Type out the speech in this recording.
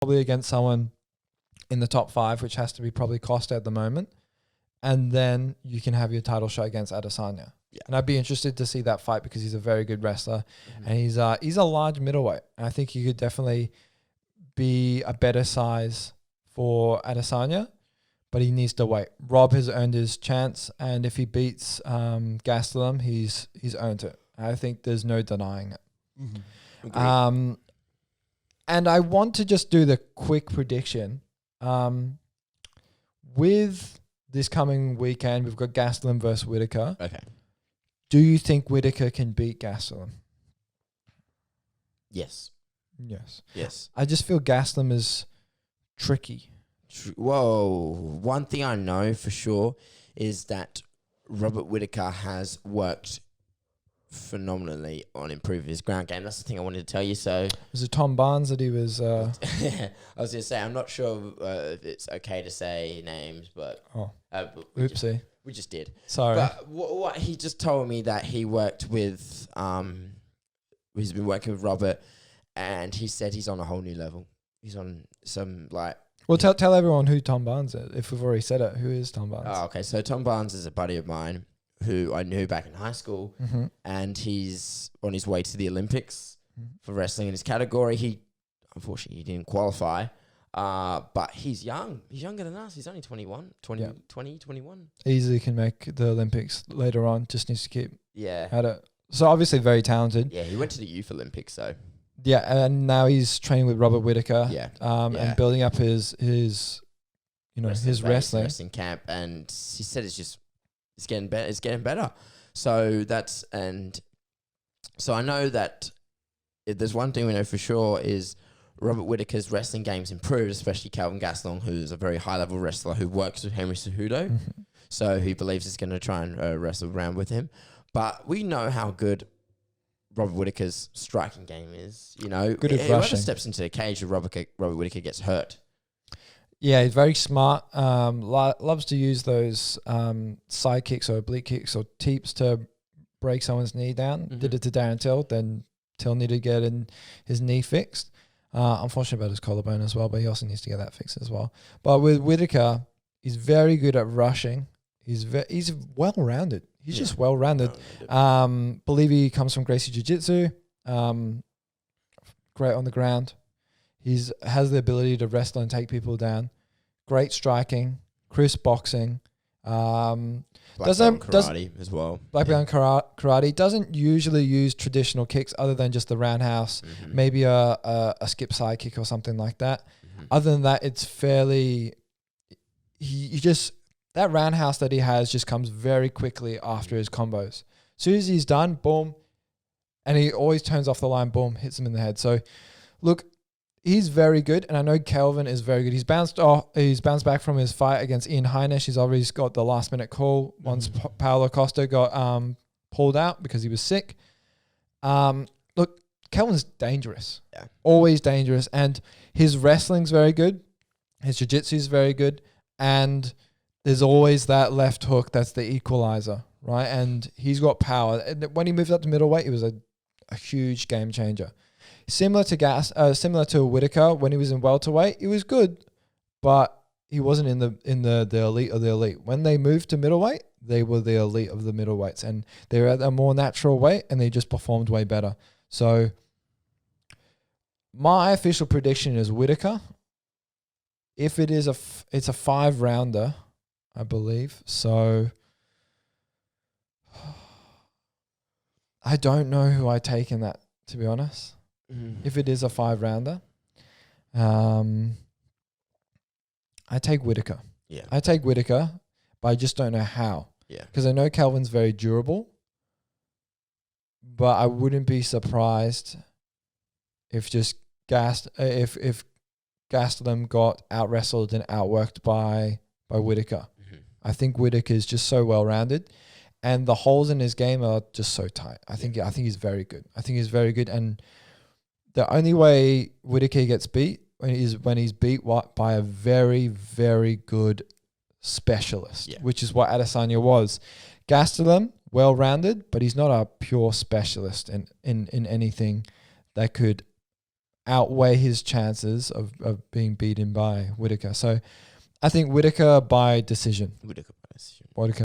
probably against someone in the top 5, which has to be probably Costa at the moment. And then you can have your title shot against Adesanya. Yeah. And I'd be interested to see that fight because he's a very good wrestler. And he's a large middleweight. And I think he could definitely be a better size for Adesanya, but he needs to wait. Rob has earned his chance, and if he beats Gastelum, he's earned it. I think there's no denying it. Agreed. And I want to just do the quick prediction. With this coming weekend, we've got Gastelum versus Whittaker. Okay. Do you think Whittaker can beat Gastelum? Yes. Yes. I just feel Gastelum is tricky. Whoa. One thing I know for sure is that Robert Whittaker has worked phenomenally on improving his ground game. That's the thing I wanted to tell you. So Was it Tom Barnes that he was... I was going to say, I'm not sure if it's okay to say names, but... but oopsie. we just did. Sorry. But what he just told me that he worked with... he's been working with Robert, and he said he's on a whole new level. He's on some, like... Well, tell everyone who Tom Barnes is. If we've already said it, who is Tom Barnes? Oh, okay. So Tom Barnes is a buddy of mine who I knew back in high school, and he's on his way to the Olympics for wrestling in his category. He, unfortunately, he didn't qualify, but he's young. He's younger than us. He's only 21. Easily can make the Olympics later on. Just needs to keep Yeah. at it. So obviously very talented. Yeah, he went to the Youth Olympics, so. Yeah, and now he's training with Robert Whittaker. Yeah. And building up his wrestling camp, and he said it's getting better. It's getting better. So so I know that if there's one thing we know for sure is Robert Whittaker's wrestling game's improved, especially Kelvin Gastelum, who's a very high level wrestler who works with Henry Cejudo. So he believes he's going to try and wrestle around with him. But we know how good Robert Whittaker's striking game is. You know, good at whoever rushing. steps into the cage of Robert Whittaker gets hurt. Yeah, he's very smart. Loves to use those side kicks or oblique kicks or teeps to break someone's knee down. Did it to Darren Till. Then Till needed to get his knee fixed. Unfortunately about his collarbone as well, but he also needs to get that fixed as well. But with Whittaker, he's very good at rushing. He's well-rounded. He's just well-rounded. Believe he comes from Gracie Jiu-Jitsu. Great on the ground. Has the ability to wrestle and take people down. Great striking, crisp boxing. Black belt karate as well. Black belt karate. Doesn't usually use traditional kicks other than just the roundhouse, maybe a skip side kick or something like that. Other than that, it's fairly... That roundhouse that he has just comes very quickly after his combos. As soon as he's done, boom, and he always turns off the line, boom, hits him in the head. So, look, he's very good, and I know Kelvin is very good. He's bounced back from his fight against Ian Heinisch. He's always got the last minute call once Paulo Costa got pulled out because he was sick. Look, Kelvin's dangerous. Yeah. Always dangerous, and his wrestling's very good. His jiu-jitsu is very good, and there's always that left hook that's the equalizer, right? And he's got power. And when he moved up to middleweight, he was a huge game changer. Similar to Whittaker, when he was in welterweight, he was good, but he wasn't in the elite of the elite. When they moved to middleweight, they were the elite of the middleweights, and they were at a more natural weight, and they just performed way better. So my official prediction is Whittaker. If it is it's a 5-rounder, I believe. So I don't know who I take in that, to be honest. If it is a 5-rounder, I take Whittaker. Yeah. I take Whittaker, but I just don't know how. Yeah. Because I know Kelvin's very durable, but I wouldn't be surprised if if Gastelum got out-wrestled and outworked by Whittaker. I think Whittaker is just so well-rounded, and the holes in his game are just so tight. I think he's very good. And the only way Whittaker gets beat when he's beat by a very, very good specialist, which is what Adesanya was. Gastelum, well-rounded, but he's not a pure specialist in anything that could outweigh his chances of being beaten by Whittaker. So I think Whittaker by decision. Whittaker. Whittaker